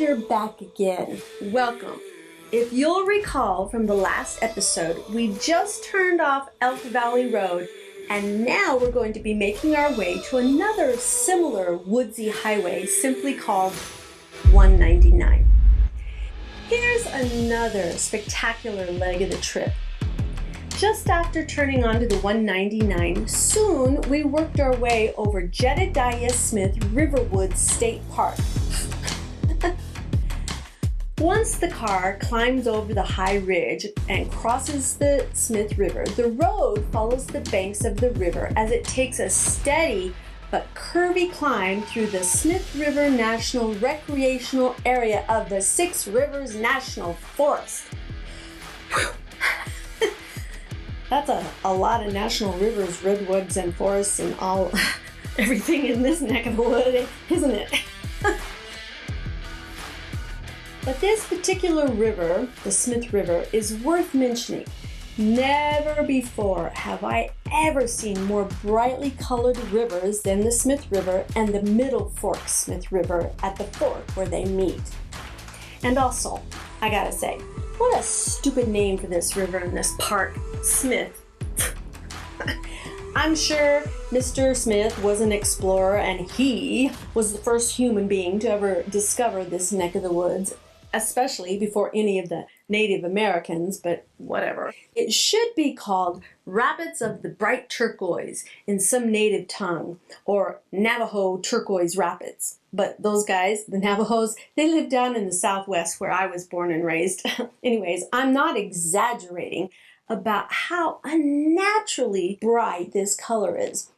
you're back again. Welcome. If you'll recall from the last episode, we just turned off Elk Valley Road, and now we're going to be making our way to another similar woodsy highway simply called 199. Here's another spectacular leg of the trip. Just after turning onto the 199, soon we worked our way over Jedediah Smith Riverwood State Park. Once the car climbs over the high ridge and crosses the Smith River, the road follows the banks of the river as it takes a steady but curvy climb through the Smith River National Recreational Area of the Six Rivers National Forest. That's a lot of national rivers, redwoods, and forests, and everything in this neck of the wood, isn't it? But this particular river, the Smith River, is worth mentioning. Never before have I ever seen more brightly colored rivers than the Smith River and the Middle Fork Smith River at the fork where they meet. And also, I gotta say, what a stupid name for this river and this park, Smith. I'm sure Mr. Smith was an explorer and he was the first human being to ever discover this neck of the woods, especially before any of the Native Americans, but whatever. It should be called Rapids of the Bright Turquoise in some native tongue, or Navajo Turquoise Rapids. But those guys, the Navajos, they live down in the Southwest where I was born and raised. Anyways, I'm not exaggerating about how unnaturally bright this color is.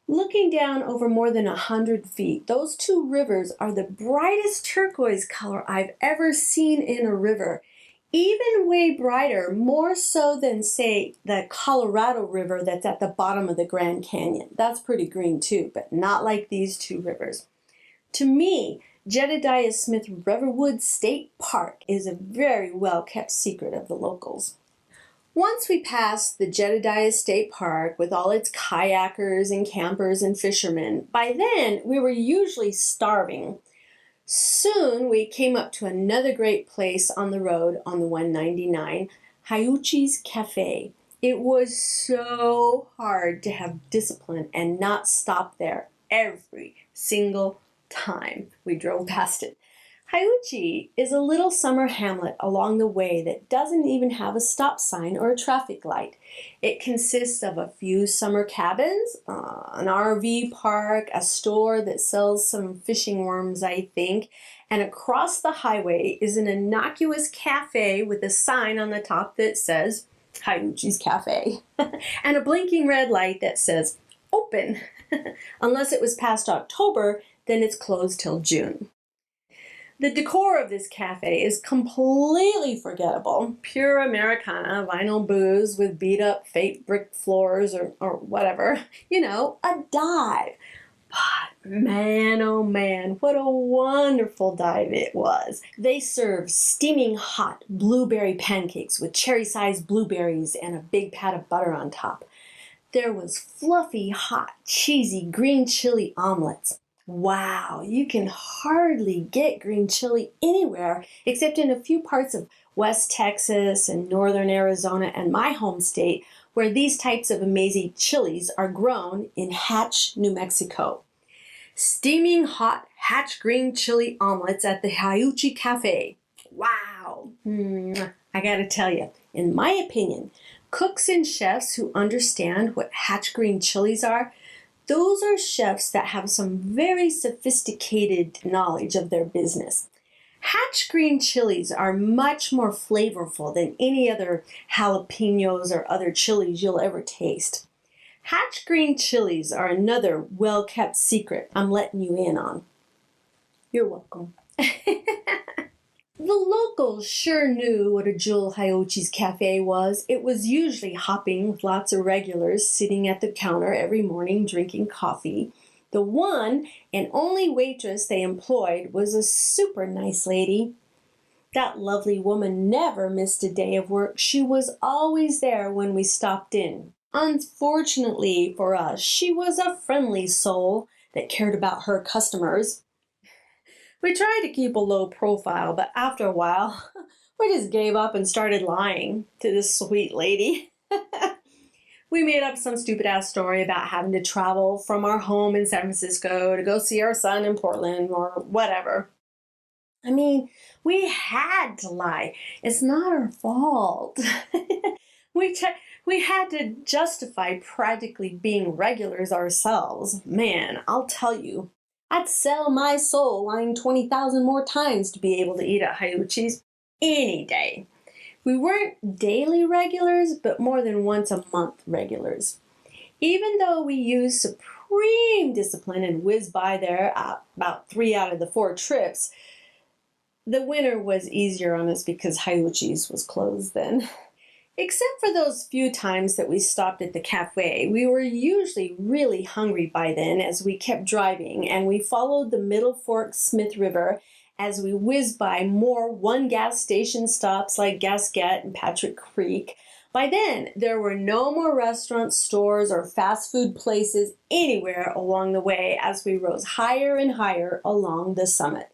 Looking down over more than 100 feet, those two rivers are the brightest turquoise color I've ever seen in a river. Even way brighter, more so than, say, the Colorado River that's at the bottom of the Grand Canyon. That's pretty green too, but not like these two rivers. To me, Jedediah Smith Riverwood State Park is a very well-kept secret of the locals. Once we passed the Jedediah State Park with all its kayakers and campers and fishermen, by then we were usually starving. Soon we came up to another great place on the road on the 199, Hiouchie's Cafe. It was so hard to have discipline and not stop there every single time we drove past it. Hiouchie is a little summer hamlet along the way that doesn't even have a stop sign or a traffic light. It consists of a few summer cabins, an RV park, a store that sells some fishing worms, I think, and across the highway is an innocuous cafe with a sign on the top that says Hiouchie's Cafe and a blinking red light that says open. Unless it was past October, then it's closed till June. The decor of this cafe is completely forgettable. Pure Americana, vinyl booths with beat-up fake brick floors or whatever. You know, a dive. But man, oh man, what a wonderful dive it was. They served steaming hot blueberry pancakes with cherry-sized blueberries and a big pat of butter on top. There was fluffy, hot, cheesy green chili omelets. Wow, you can hardly get green chili anywhere except in a few parts of West Texas and northern Arizona and my home state, where these types of amazing chilies are grown in Hatch, New Mexico. Steaming hot Hatch green chili omelets at the Hiouchie Cafe. Wow. I gotta tell you, in my opinion, cooks and chefs who understand what Hatch green chilies are, those are chefs that have some very sophisticated knowledge of their business. Hatch green chilies are much more flavorful than any other jalapenos or other chilies you'll ever taste. Hatch green chilies are another well-kept secret I'm letting you in on. You're welcome. The locals sure knew what a jewel Hiouchie's Cafe was. It was usually hopping with lots of regulars sitting at the counter every morning drinking coffee. The one and only waitress they employed was a super nice lady. That lovely woman never missed a day of work. She was always there when we stopped in. Unfortunately for us, she was a friendly soul that cared about her customers. We tried to keep a low profile, but after a while, we just gave up and started lying to this sweet lady. We made up some stupid ass story about having to travel from our home in San Francisco to go see our son in Portland or whatever. I mean, we had to lie. It's not our fault. we, we had to justify practically being regulars ourselves. Man, I'll tell you, I'd sell my soul lying 20,000 more times to be able to eat at Hiouchie's any day. We weren't daily regulars, but more than once a month regulars. Even though we used supreme discipline and whizzed by there about 3 out of the 4 trips, the winter was easier on us because Hiouchie's was closed then. Except for those few times that we stopped at the cafe, we were usually really hungry by then as we kept driving, and we followed the Middle Fork Smith River as we whizzed by more one gas station stops like Gasquet and Patrick Creek. By then, there were no more restaurants, stores, or fast food places anywhere along the way as we rose higher and higher along the summit.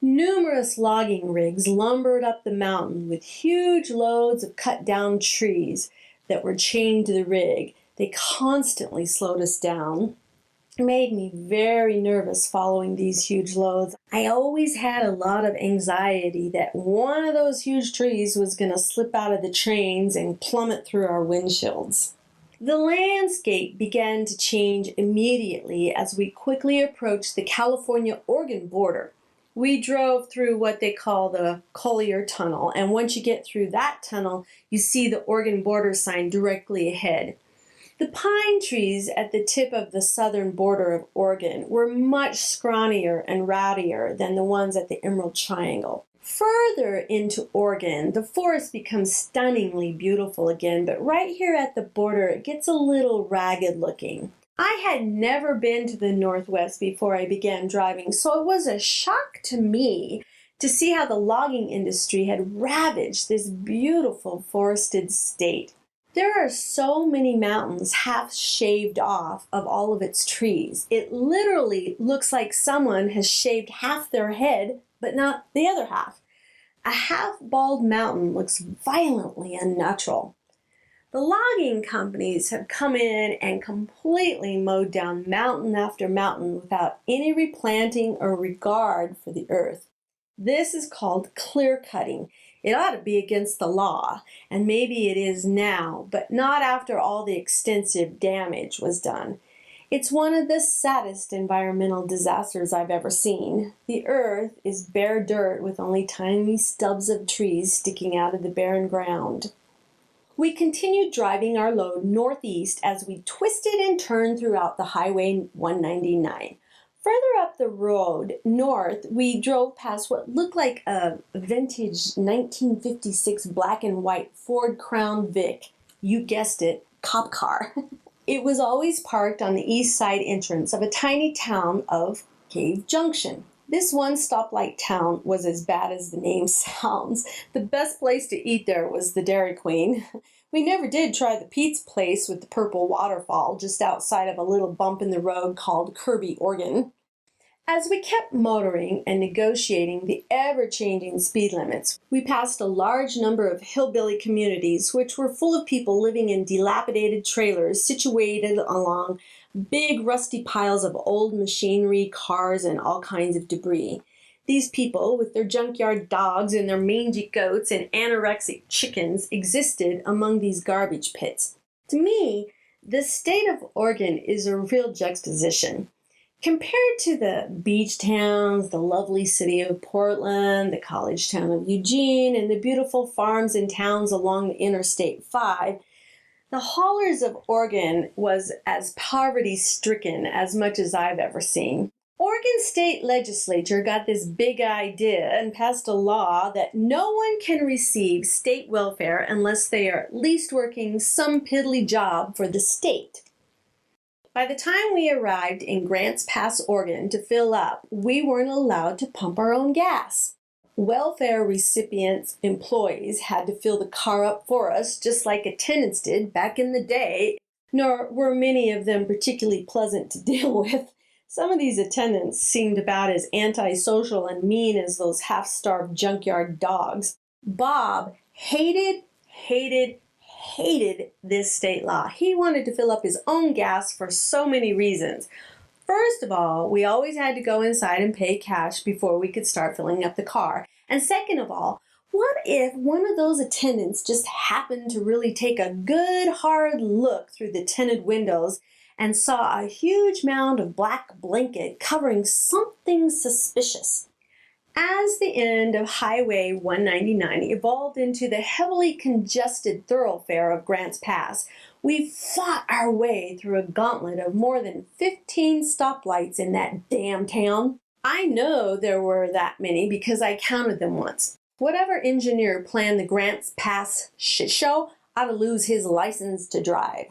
Numerous logging rigs lumbered up the mountain with huge loads of cut-down trees that were chained to the rig. They constantly slowed us down. It made me very nervous following these huge loads. I always had a lot of anxiety that one of those huge trees was going to slip out of the trains and plummet through our windshields. The landscape began to change immediately as we quickly approached the California-Oregon border. We drove through what they call the Collier Tunnel, and once you get through that tunnel, you see the Oregon border sign directly ahead. The pine trees at the tip of the southern border of Oregon were much scrawnier and rowdier than the ones at the Emerald Triangle. Further into Oregon, the forest becomes stunningly beautiful again, but right here at the border, it gets a little ragged looking. I had never been to the Northwest before I began driving, so it was a shock to me to see how the logging industry had ravaged this beautiful forested state. There are so many mountains half shaved off of all of its trees. It literally looks like someone has shaved half their head, but not the other half. A half-bald mountain looks violently unnatural. The logging companies have come in and completely mowed down mountain after mountain without any replanting or regard for the earth. This is called clearcutting. It ought to be against the law, and maybe it is now, but not after all the extensive damage was done. It's one of the saddest environmental disasters I've ever seen. The earth is bare dirt with only tiny stubs of trees sticking out of the barren ground. We continued driving our load northeast as we twisted and turned throughout the Highway 199. Further up the road north, we drove past what looked like a vintage 1956 black and white Ford Crown Vic. You guessed it, cop car. It was always parked on the east side entrance of a tiny town of Junction. This one stoplight town was as bad as the name sounds. The best place to eat there was the Dairy Queen. We never did try the Pete's place with the purple waterfall just outside of a little bump in the road called Kirby, Oregon. As we kept motoring and negotiating the ever-changing speed limits, we passed a large number of hillbilly communities which were full of people living in dilapidated trailers situated along big rusty piles of old machinery, cars, and all kinds of debris. These people, with their junkyard dogs and their mangy goats and anorexic chickens, existed among these garbage pits. To me, the state of Oregon is a real juxtaposition. Compared to the beach towns, the lovely city of Portland, the college town of Eugene, and the beautiful farms and towns along the Interstate 5, the haulers of Oregon was as poverty-stricken as much as I've ever seen. Oregon State Legislature got this big idea and passed a law that no one can receive state welfare unless they are at least working some piddly job for the state. By the time we arrived in Grants Pass, Oregon to fill up, we weren't allowed to pump our own gas. Welfare recipients' employees had to fill the car up for us, just like attendants did back in the day, nor were many of them particularly pleasant to deal with. Some of these attendants seemed about as antisocial and mean as those half-starved junkyard dogs. Bob hated this state law. He wanted to fill up his own gas for so many reasons. First of all, we always had to go inside and pay cash before we could start filling up the car. And second of all, what if one of those attendants just happened to really take a good hard look through the tinted windows and saw a huge mound of black blanket covering something suspicious? As the end of Highway 199 evolved into the heavily congested thoroughfare of Grants Pass, we fought our way through a gauntlet of more than 15 stoplights in that damn town. I know there were that many because I counted them once. Whatever engineer planned the Grants Pass shit show ought to lose his license to drive.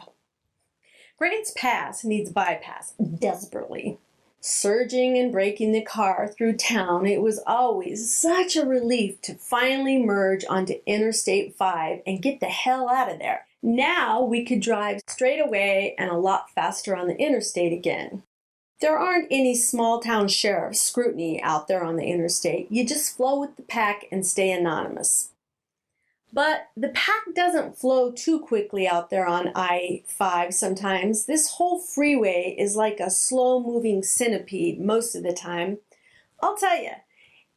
Grants Pass needs bypass desperately. Surging and braking the car through town, it was always such a relief to finally merge onto Interstate 5 and get the hell out of there. Now we could drive straight away and a lot faster on the interstate again. There aren't any small-town sheriff scrutiny out there on the interstate. You just flow with the pack and stay anonymous. But the pack doesn't flow too quickly out there on I-5 sometimes. This whole freeway is like a slow-moving centipede most of the time. I'll tell you,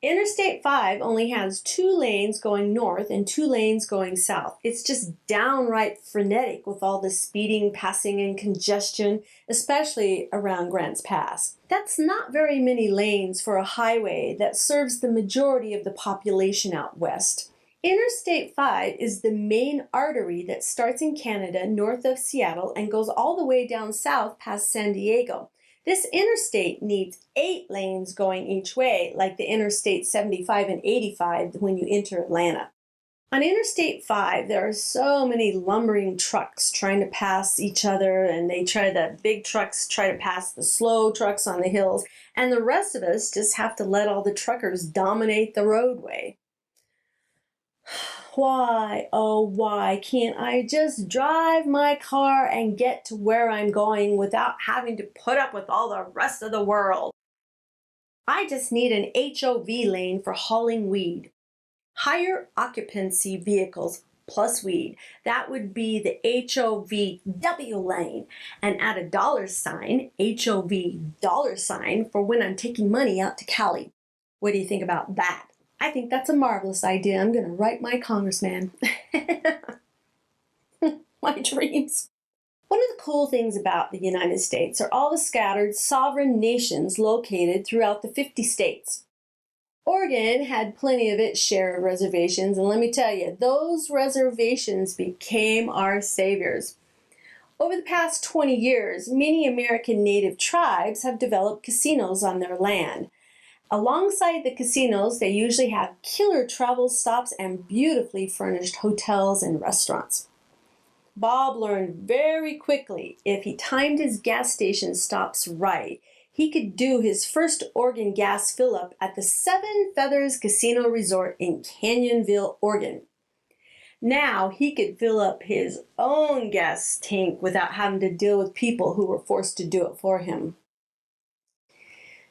Interstate 5 only has 2 lanes going north and 2 lanes going south. It's just downright frenetic with all the speeding, passing, and congestion, especially around Grants Pass. That's not very many lanes for a highway that serves the majority of the population out west. Interstate 5 is the main artery that starts in Canada north of Seattle and goes all the way down south past San Diego. This interstate needs 8 lanes going each way, like the Interstate 75 and 85 when you enter Atlanta. On Interstate 5, there are so many lumbering trucks trying to pass each other, and the big trucks try to pass the slow trucks on the hills, and the rest of us just have to let all the truckers dominate the roadway. Why, oh why can't I just drive my car and get to where I'm going without having to put up with all the rest of the world? I just need an HOV lane for hauling weed. Higher occupancy vehicles plus weed. That would be the HOV lane. And add a $sign, HOV $sign, for when I'm taking money out to Cali. What do you think about that? I think that's a marvelous idea. I'm going to write my congressman. My dreams. One of the cool things about the United States are all the scattered sovereign nations located throughout the 50 states. Oregon had plenty of its share of reservations, and let me tell you, those reservations became our saviors. Over the past 20 years, many American native tribes have developed casinos on their land. Alongside the casinos, they usually have killer travel stops and beautifully furnished hotels and restaurants. Bob learned very quickly if he timed his gas station stops right, he could do his first Oregon gas fill-up at the Seven Feathers Casino Resort in Canyonville, Oregon. Now he could fill up his own gas tank without having to deal with people who were forced to do it for him.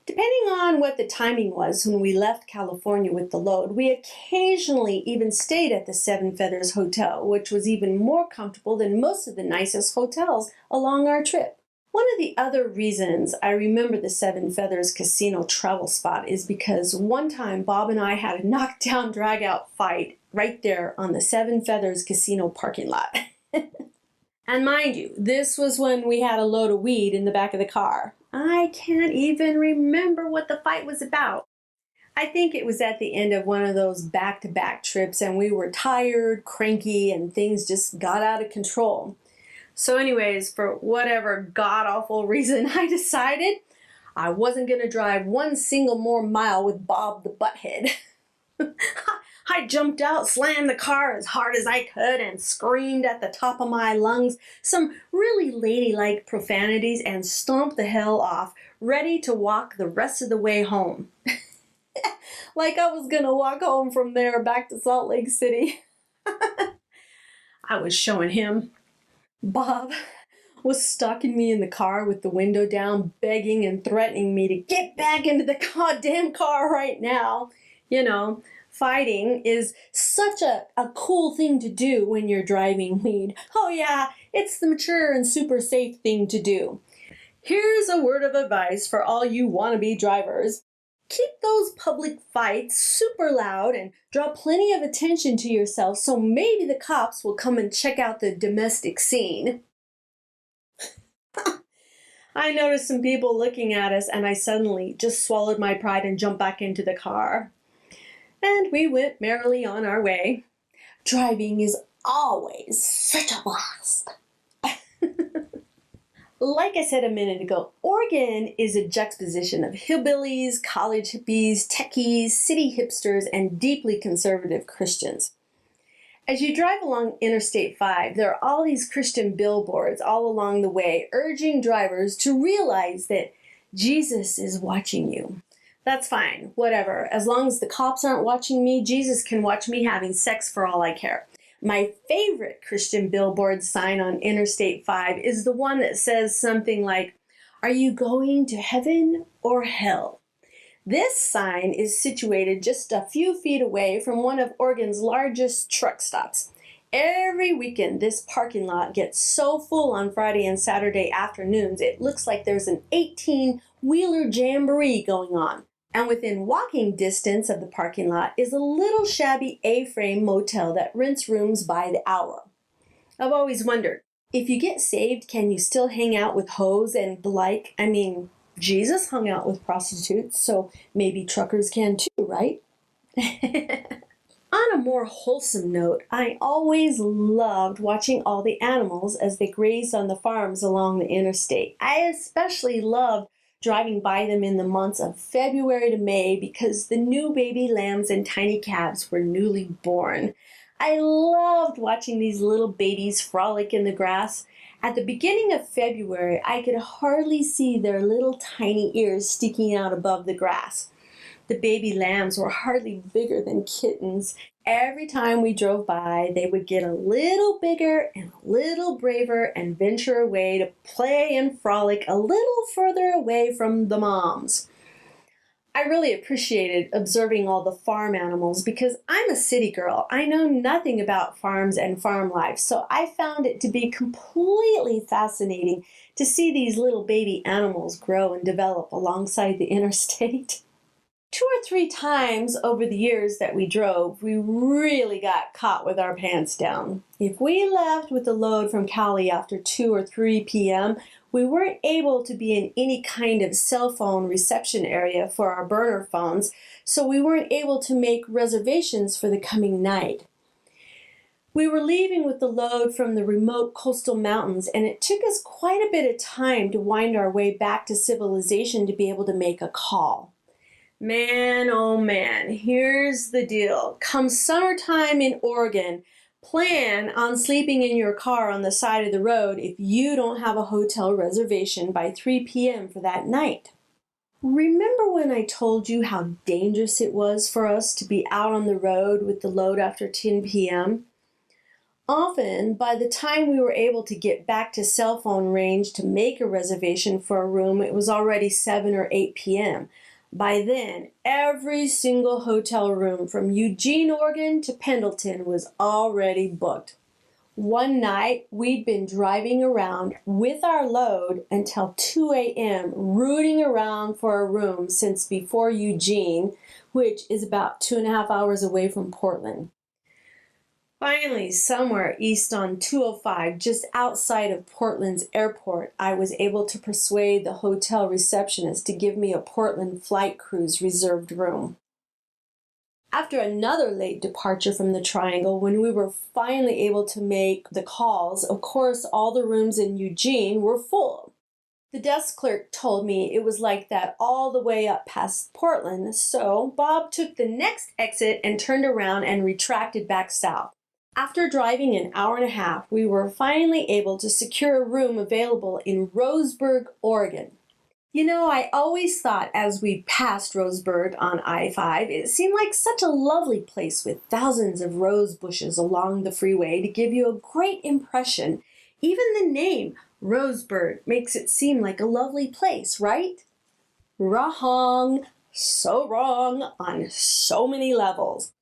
Depending on what the timing was when we left California with the load, we occasionally even stayed at the Seven Feathers Hotel, which was even more comfortable than most of the nicest hotels along our trip. One of the other reasons I remember the Seven Feathers Casino travel spot is because one time Bob and I had a knockdown drag-out fight right there on the Seven Feathers Casino parking lot. And mind you, this was when we had a load of weed in the back of the car. I can't even remember what the fight was about. I think it was at the end of one of those back-to-back trips and we were tired, cranky, and things just got out of control. So anyways, for whatever god-awful reason, I decided I wasn't going to drive one single more mile with Bob the Butthead. I jumped out, slammed the car as hard as I could, and screamed at the top of my lungs some really ladylike profanities and stomped the hell off, ready to walk the rest of the way home. Like I was gonna walk home from there back to Salt Lake City. I was showing him. Bob was stalking me in the car with the window down, begging and threatening me to get back into the goddamn car right now. You know, fighting is such a cool thing to do when you're driving weed. Oh yeah, it's the mature and super safe thing to do. Here's a word of advice for all you wannabe drivers. Keep those public fights super loud and draw plenty of attention to yourself so maybe the cops will come and check out the domestic scene. I noticed some people looking at us and I suddenly just swallowed my pride and jumped back into the car. And we went merrily on our way. Driving is always such a blast. Like I said a minute ago, Oregon is a juxtaposition of hillbillies, college hippies, techies, city hipsters, and deeply conservative Christians. As you drive along Interstate 5, there are all these Christian billboards all along the way urging drivers to realize that Jesus is watching you. That's fine, whatever. As long as the cops aren't watching me, Jesus can watch me having sex for all I care. My favorite Christian billboard sign on Interstate 5 is the one that says something like, "Are you going to heaven or hell?" This sign is situated just a few feet away from one of Oregon's largest truck stops. Every weekend, this parking lot gets so full on Friday and Saturday afternoons, it looks like there's an 18-wheeler jamboree going on. And within walking distance of the parking lot is a little shabby A-frame motel that rents rooms by the hour. I've always wondered, if you get saved, can you still hang out with hoes and the like? I mean, Jesus hung out with prostitutes, so maybe truckers can too, right? On a more wholesome note, I always loved watching all the animals as they grazed on the farms along the interstate. I especially loved driving by them in the months of February to May because the new baby lambs and tiny calves were newly born. I loved watching these little babies frolic in the grass. At the beginning of February, I could hardly see their little tiny ears sticking out above the grass. The baby lambs were hardly bigger than kittens. Every time we drove by, they would get a little bigger and a little braver and venture away to play and frolic a little further away from the moms. I really appreciated observing all the farm animals because I'm a city girl. I know nothing about farms and farm life, so I found it to be completely fascinating to see these little baby animals grow and develop alongside the interstate. 2 or 3 times over the years that we drove, we really got caught with our pants down. If we left with a load from Cali after 2 or 3 p.m., we weren't able to be in any kind of cell phone reception area for our burner phones, so we weren't able to make reservations for the coming night. We were leaving with the load from the remote coastal mountains, and it took us quite a bit of time to wind our way back to civilization to be able to make a call. Man, oh man, here's the deal. Come summertime in Oregon, plan on sleeping in your car on the side of the road if you don't have a hotel reservation by 3 p.m. for that night. Remember when I told you how dangerous it was for us to be out on the road with the load after 10 p.m.? Often, by the time we were able to get back to cell phone range to make a reservation for a room, it was already 7 or 8 p.m. By then, every single hotel room from Eugene, Oregon to Pendleton was already booked. One night, we'd been driving around with our load until 2 a.m., rooting around for a room since before Eugene, which is about 2.5 hours away from Portland. Finally, somewhere east on 205, just outside of Portland's airport, I was able to persuade the hotel receptionist to give me a Portland flight cruise reserved room. After another late departure from the Triangle, when we were finally able to make the calls, of course, all the rooms in Eugene were full. The desk clerk told me it was like that all the way up past Portland, so Bob took the next exit and turned around and retracted back south. After driving an hour and a half, we were finally able to secure a room available in Roseburg, Oregon. You know, I always thought as we passed Roseburg on I-5, it seemed like such a lovely place with thousands of rose bushes along the freeway to give you a great impression. Even the name, Roseburg makes it seem like a lovely place, right? Wrong. So wrong on so many levels.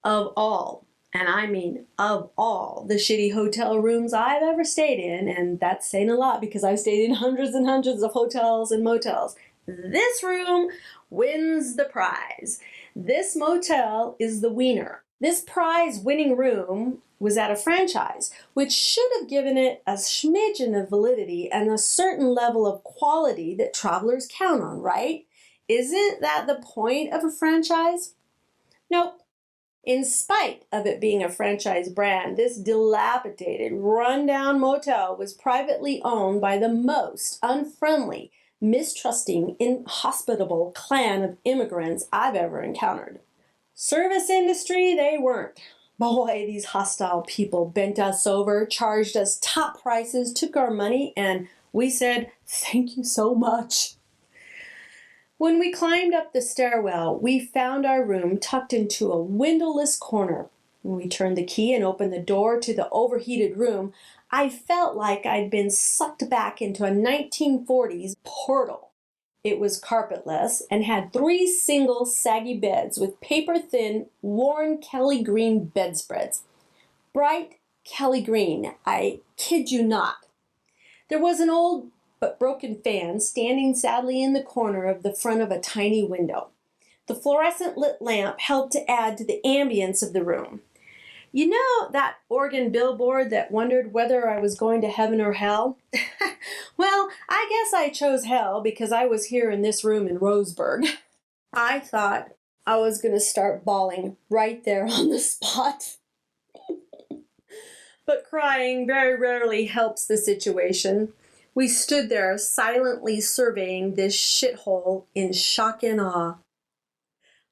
Of all, and I mean of all, the shitty hotel rooms I've ever stayed in, and that's saying a lot because I've stayed in hundreds and hundreds of hotels and motels, this room wins the prize. This motel is the Wiener. This prize-winning room was at a franchise, which should have given it a smidgen of validity and a certain level of quality that travelers count on, right? Isn't that the point of a franchise? Nope. In spite of it being a franchise brand, this dilapidated, run-down motel was privately owned by the most unfriendly, mistrusting, inhospitable clan of immigrants I've ever encountered. Service industry, they weren't. Boy, these hostile people bent us over, charged us top prices, took our money, and we said, "Thank you so much." When we climbed up the stairwell, we found our room tucked into a windowless corner. When we turned the key and opened the door to the overheated room, I felt like I'd been sucked back into a 1940s portal. It was carpetless and had 3 single saggy beds with paper-thin, worn Kelly green bedspreads. Bright Kelly green, I kid you not. There was an old but broken fan standing sadly in the corner of the front of a tiny window. The fluorescent lit lamp helped to add to the ambience of the room. You know that Oregon billboard that wondered whether I was going to heaven or hell? Well, I guess I chose hell because I was here in this room in Roseburg. I thought I was going to start bawling right there on the spot. But crying very rarely helps the situation. We stood there silently surveying this shithole in shock and awe.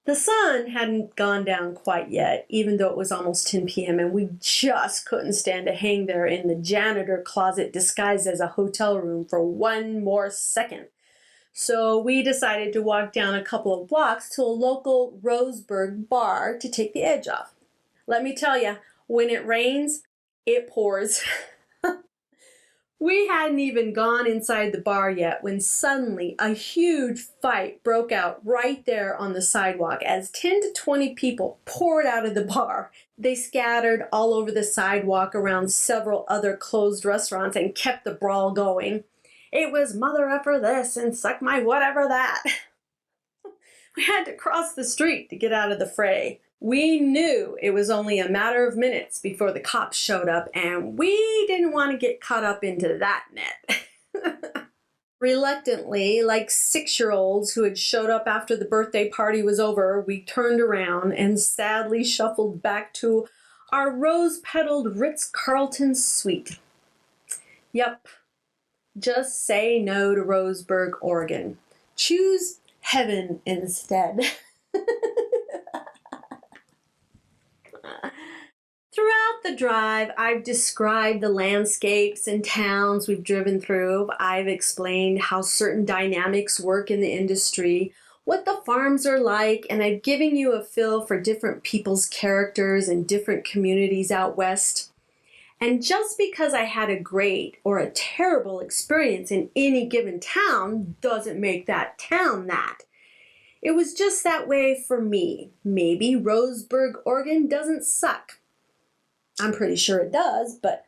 The sun hadn't gone down quite yet, even though it was almost 10 p.m., and we just couldn't stand to hang there in the janitor closet disguised as a hotel room for one more second. So we decided to walk down a couple of blocks to a local Roseburg bar to take the edge off. Let me tell you, when it rains, it pours. We hadn't even gone inside the bar yet when suddenly a huge fight broke out right there on the sidewalk as 10 to 20 people poured out of the bar. They scattered all over the sidewalk around several other closed restaurants and kept the brawl going. It was mother effer this and suck my whatever that. We had to cross the street to get out of the fray. We knew it was only a matter of minutes before the cops showed up, and we didn't want to get caught up into that net. Reluctantly, like 6-year-olds who had showed up after the birthday party was over, we turned around and sadly shuffled back to our rose-petaled Ritz-Carlton suite. Yep, just say no to Roseburg, Oregon. Choose heaven instead. Throughout the drive, I've described the landscapes and towns we've driven through. I've explained how certain dynamics work in the industry, what the farms are like, and I've given you a feel for different people's characters and different communities out west. And just because I had a great or a terrible experience in any given town doesn't make that town that. It was just that way for me. Maybe Roseburg, Oregon doesn't suck. I'm pretty sure it does, but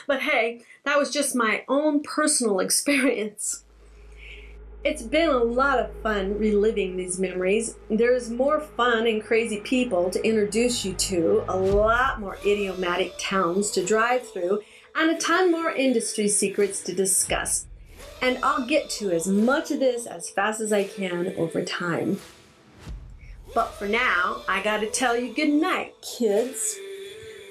but hey, that was just my own personal experience. It's been a lot of fun reliving these memories. There's more fun and crazy people to introduce you to, a lot more idiomatic towns to drive through, and a ton more industry secrets to discuss. And I'll get to as much of this as fast as I can over time. But for now, I gotta tell you good night, kids.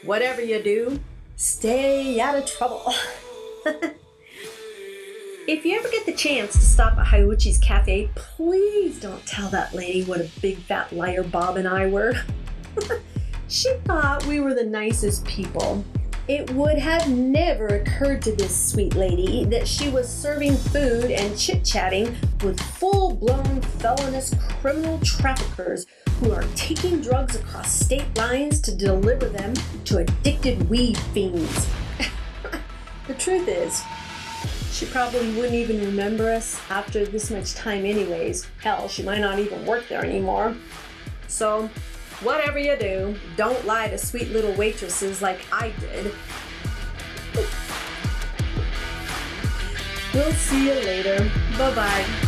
Whatever you do, stay out of trouble. If you ever get the chance to stop at Hiouchie's Cafe, please don't tell that lady what a big fat liar Bob and I were. She thought we were the nicest people. It would have never occurred to this sweet lady that she was serving food and chit-chatting with full-blown felonious criminal traffickers who are taking drugs across state lines to deliver them to addicted weed fiends. The truth is, She probably wouldn't even remember us after this much time anyways. Hell, she might not even work there anymore. So, whatever you do, don't lie to sweet little waitresses like I did. We'll see you later. Bye-bye.